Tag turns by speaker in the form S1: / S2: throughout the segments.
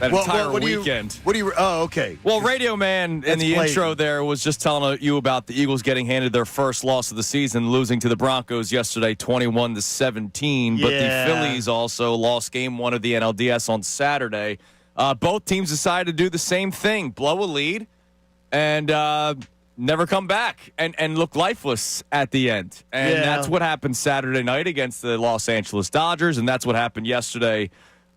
S1: that entire weekend.
S2: Oh, okay.
S1: Well, Radio Man in the intro there was just telling you about the Eagles getting handed their first loss of the season, losing to the Broncos yesterday 21-17. But the Phillies also lost game 1 of the NLDS on Saturday. Both teams decided to do the same thing, blow a lead and never come back and look lifeless at the end. And that's what happened Saturday night against the Los Angeles Dodgers, and that's what happened yesterday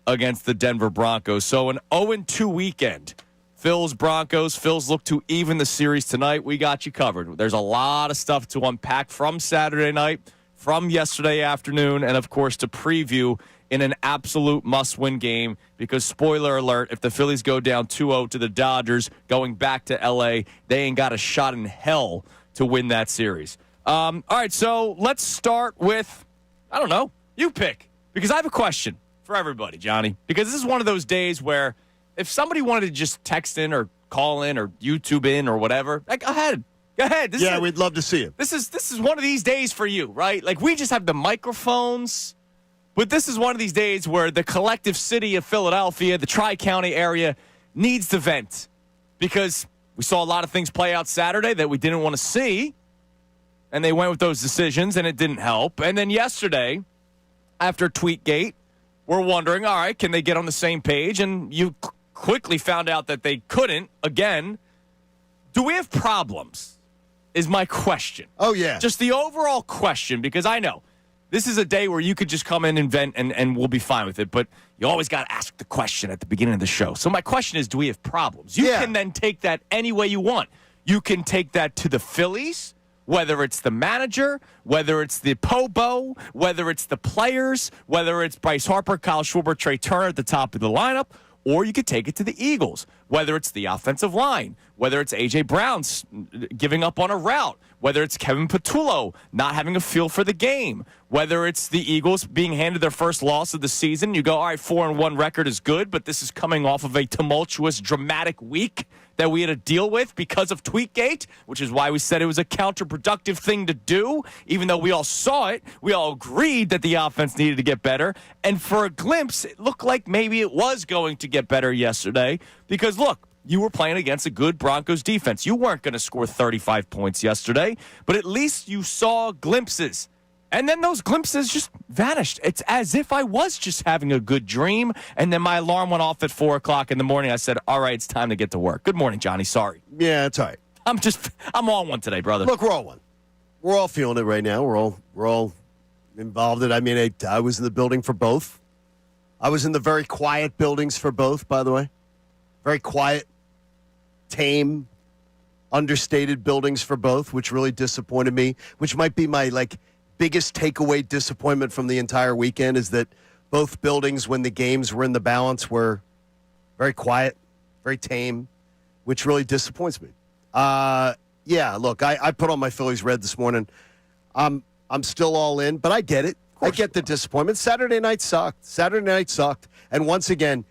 S1: against the Denver Broncos. So an 0-2 weekend. Phils look to even the series tonight. We got you covered. There's a lot of stuff to unpack from Saturday night, from yesterday afternoon, and, of course, to preview in an absolute must-win game because, spoiler alert, if the Phillies go down 2-0 to the Dodgers going back to L.A., they ain't got a shot in hell to win that series. All right, so let's start with, I don't know, you pick, because I have a question for everybody, Johnny, because this is one of those days where if somebody wanted to just text in or call in or YouTube in or whatever, like, go ahead.
S2: We'd love to see it.
S1: This is one of these days for you, right? Like, we just have the microphones. But this is one of these days where the collective city of Philadelphia, the Tri-County area, needs to vent. Because we saw a lot of things play out Saturday that we didn't want to see. And they went with those decisions, and it didn't help. And then yesterday, after Tweetgate, we're wondering, all right, can they get on the same page? And you quickly found out that they couldn't. Again, do we have problems is my question.
S2: Oh, yeah.
S1: Just the overall question, because I know this is a day where you could just come in and vent, and we'll be fine with it. But you always got to ask the question at the beginning of the show. So my question is, do we have problems? You can then take that any way you want. You can take that to the Phillies, whether it's the manager, whether it's the Pobo, whether it's the players, whether it's Bryce Harper, Kyle Schwarber, Trey Turner at the top of the lineup, or you could take it to the Eagles, whether it's the offensive line, whether it's A.J. Brown giving up on a route, whether it's Kevin Patullo not having a feel for the game, whether it's the Eagles being handed their first loss of the season. You go, all right, 4-1 record is good, but this is coming off of a tumultuous, dramatic week that we had to deal with because of Tweetgate, which is why we said it was a counterproductive thing to do. Even though we all saw it, we all agreed that the offense needed to get better. And for a glimpse, it looked like maybe it was going to get better yesterday because, look, you were playing against a good Broncos defense. You weren't going to score 35 points yesterday, but at least you saw glimpses. And then those glimpses just vanished. It's as if I was just having a good dream, and then my alarm went off at 4 o'clock in the morning. I said, all right, it's time to get to work. Good morning, Johnny. Sorry.
S2: Yeah, it's all right.
S1: I'm on one today, brother.
S2: Look, we're all one. We're all feeling it right now. We're all involved in it. I mean, I was in the building for both. I was in the very quiet buildings for both, by the way. Very quiet, tame, understated buildings for both, which really disappointed me, which might be my, biggest takeaway disappointment from the entire weekend is that both buildings, when the games were in the balance, were very quiet, very tame, which really disappoints me. Look, I put on my Phillies red this morning. I'm still all in, but I get it. I get the disappointment. Saturday night sucked. And once again,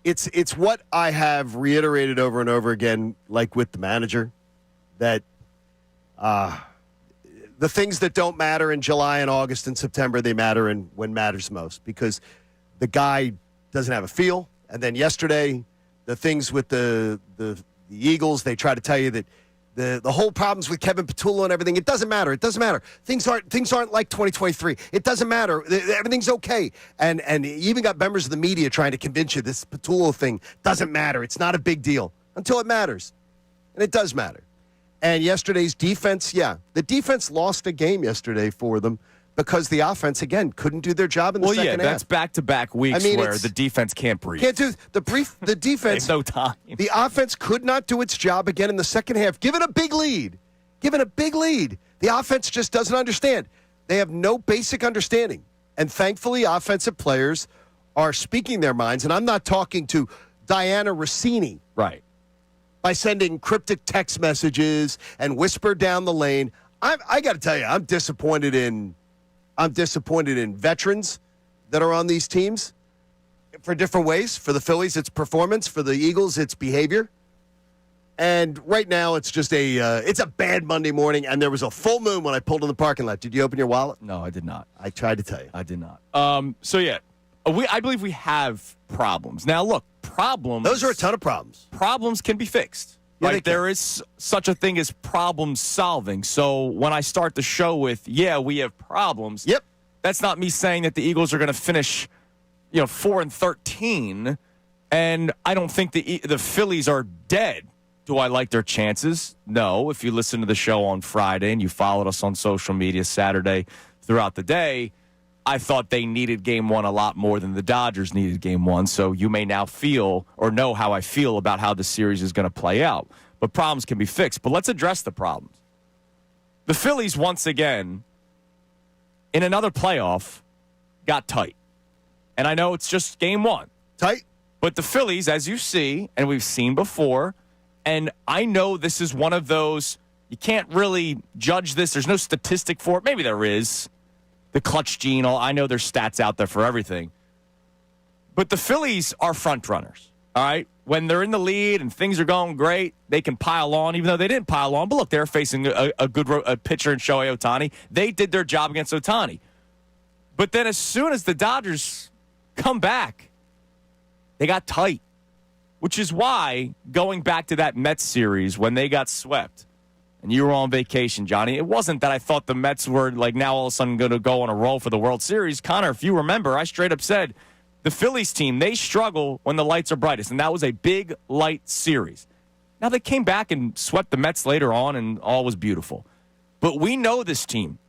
S2: it's what I have reiterated over and over again, like with the manager, that the things that don't matter in July and August and September, they matter when matters most because the guy doesn't have a feel. And then yesterday, the things with the Eagles, they try to tell you that the whole problems with Kevin Patullo and everything, it doesn't matter. It doesn't matter. Things aren't like 2023. It doesn't matter. Everything's okay. And you even got members of the media trying to convince you this Patullo thing doesn't matter. It's not a big deal until it matters. And it does matter. And yesterday's defense, the defense lost a game yesterday for them because the offense, again, couldn't do their job in the second half.
S1: That's back-to-back weeks where the defense can't breathe.
S2: Can't do the defense.
S1: no time.
S2: The offense could not do its job again in the second half. Given a big lead, the offense just doesn't understand. They have no basic understanding. And thankfully, offensive players are speaking their minds. And I'm not talking to Diana Rossini.
S1: Right.
S2: By sending cryptic text messages and whisper down the lane. I got to tell you, I'm disappointed in veterans that are on these teams for different ways. For the Phillies, it's performance. For the Eagles, it's behavior. And right now, it's just it's a bad Monday morning, and there was a full moon when I pulled in the parking lot. Did you open your wallet?
S1: No, I did not.
S2: I tried to tell you.
S1: I did not. I believe we have problems. Now, look, problems.
S2: Those are a ton of problems.
S1: Problems can be fixed.
S2: Yeah,
S1: right? There is such a thing as problem solving. So when I start the show with, we have problems.
S2: Yep.
S1: That's not me saying that the Eagles are going to finish, 4-13. And I don't think the Phillies are dead. Do I like their chances? No. If you listen to the show on Friday and you followed us on social media Saturday throughout the day, I thought they needed game one a lot more than the Dodgers needed game one. So you may now feel or know how I feel about how the series is going to play out. But problems can be fixed. But let's address the problems. The Phillies, once again, in another playoff, got tight. And I know it's just game one.
S2: Tight.
S1: But the Phillies, as you see, and we've seen before, and I know this is one of those, you can't really judge this. There's no statistic for it. Maybe there is. The clutch gene, I know there's stats out there for everything. But the Phillies are front runners, all right? When they're in the lead and things are going great, they can pile on, even though they didn't pile on. But look, they're facing a good pitcher in Shohei Ohtani. They did their job against Ohtani. But then as soon as the Dodgers come back, they got tight. Which is why, going back to that Mets series when they got swept, and you were on vacation, Johnny, it wasn't that I thought the Mets were like now all of a sudden going to go on a roll for the World Series. Connor, if you remember, I straight up said the Phillies team, they struggle when the lights are brightest, and that was a big light series. Now, they came back and swept the Mets later on, and all was beautiful. But we know this team.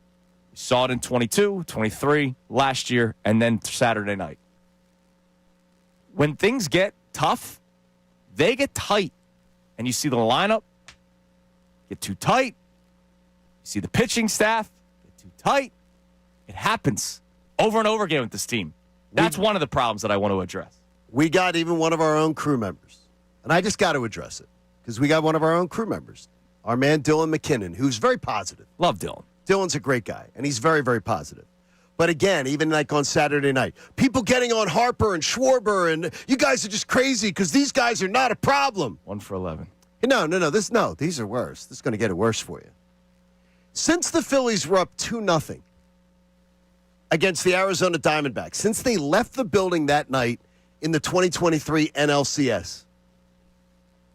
S1: We saw it in 22, 23, last year, and then Saturday night. When things get tough, they get tight, and you see the lineup get too tight. You see the pitching staff get too tight. It happens over and over again with this team. That's one of the problems that I want to address.
S2: We got even one of our own crew members, and I just got to address it because we got one of our own crew members, our man Dylan McKinnon, who's very positive.
S1: Love Dylan.
S2: Dylan's a great guy, and he's very, very positive. But again, even like on Saturday night, people getting on Harper and Schwarber, and you guys are just crazy because these guys are not a problem.
S1: 1 for 11.
S2: No. These are worse. This is going to get it worse for you. Since the Phillies were up 2-0 against the Arizona Diamondbacks, since they left the building that night in the 2023 NLCS,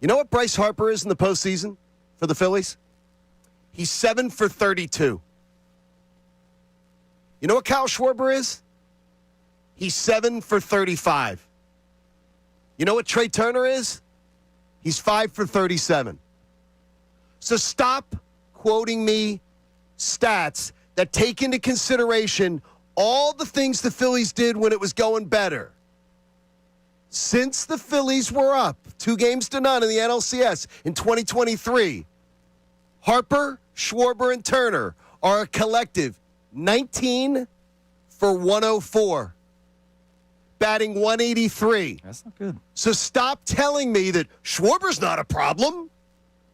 S2: you know what Bryce Harper is in the postseason for the Phillies? He's 7 for 32. You know what Kyle Schwarber is? He's 7 for 35. You know what Trey Turner is? He's 5 for 37. So stop quoting me stats that take into consideration all the things the Phillies did when it was going better. Since the Phillies were up 2-0 in the NLCS in 2023, Harper, Schwarber, and Turner are a collective 19 for 104. Batting 183.
S1: That's not good.
S2: So stop telling me that Schwarber's not a problem.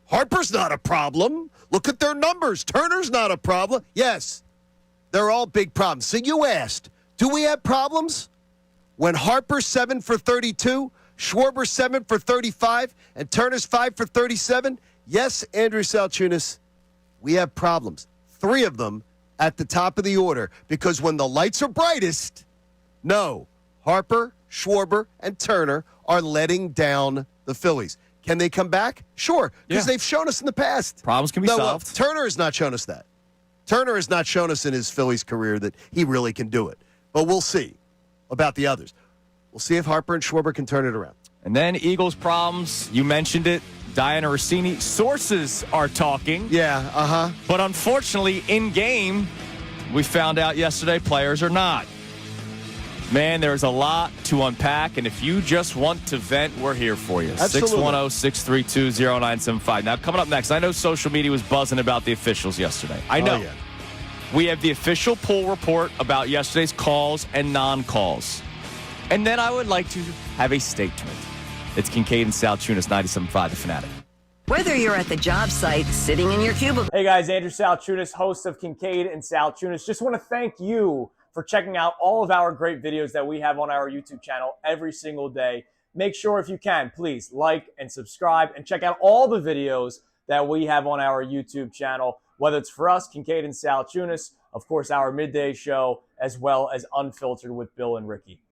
S2: Harper's not a problem. Look at their numbers. Turner's not a problem. Yes, they're all big problems. So you asked, do we have problems? When Harper's 7 for 32, Schwarber's 7 for 35, and Turner's 5 for 37, yes, Andrew Salciunas, we have problems. 3 of them at the top of the order, because when the lights are brightest, no, Harper, Schwarber, and Turner are letting down the Phillies. Can they come back? Sure, because they've shown us in the past.
S1: Problems can be solved.
S2: Turner has not shown us that. Turner has not shown us in his Phillies career that he really can do it. But we'll see about the others. We'll see if Harper and Schwarber can turn it around.
S1: And then Eagles problems. You mentioned it. Diana Rossini. Sources are talking.
S2: Yeah,
S1: But unfortunately, in game, we found out yesterday players are not. Man, there's a lot to unpack, and if you just want to vent, we're here for you.
S2: Absolutely.
S1: 610-632-0975. Now, coming up next, I know social media was buzzing about the officials yesterday. I know.
S2: Oh, yeah.
S1: We have the official poll report about yesterday's calls and non-calls. And then I would like to have a statement. It's Kincade and Salciunas, 97.5, The Fanatic.
S3: Whether you're at the job site, sitting in your cubicle.
S1: Hey guys, Andrew Salciunas, host of Kincade and Salciunas. Just want to thank you for checking out all of our great videos that we have on our YouTube channel every single day. Make sure, if you can, please like and subscribe and check out all the videos that we have on our YouTube channel, whether it's for us, Kincade and Salciunas, of course, our midday show, as well as Unfiltered with Bill and Ricky.